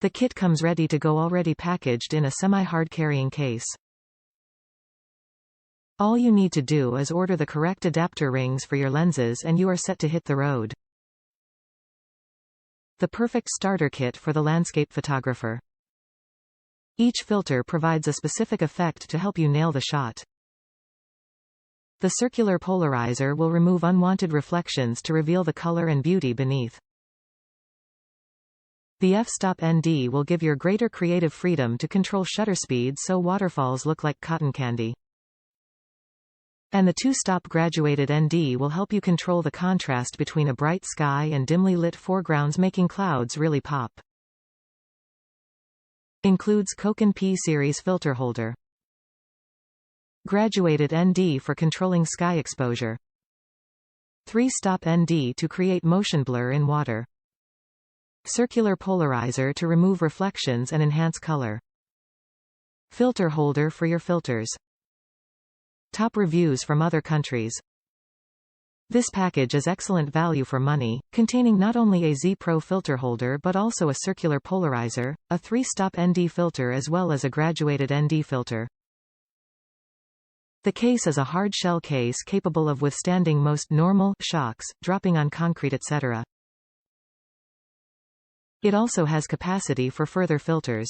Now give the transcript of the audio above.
The kit comes ready to go, already packaged in a semi-hard carrying case. All you need to do is order the correct adapter rings for your lenses and you are set to hit the road. The perfect starter kit for the landscape photographer. Each filter provides a specific effect to help you nail the shot. The circular polarizer will remove unwanted reflections to reveal the color and beauty beneath. The f-stop ND will give you greater creative freedom to control shutter speed so waterfalls look like cotton candy. And the 2-stop graduated ND will help you control the contrast between a bright sky and dimly lit foregrounds, making clouds really pop. Includes Cokin P-Series filter holder. Graduated ND for controlling sky exposure. 3-stop ND to create motion blur in water. Circular polarizer to remove reflections and enhance color. Filter holder for your filters. Top reviews from other countries. This package is excellent value for money, containing not only a Z Pro filter holder but also a circular polarizer, a 3-stop ND filter as well as a graduated ND filter. The case is a hard shell case capable of withstanding most normal shocks, dropping on concrete, etc. It also has capacity for further filters.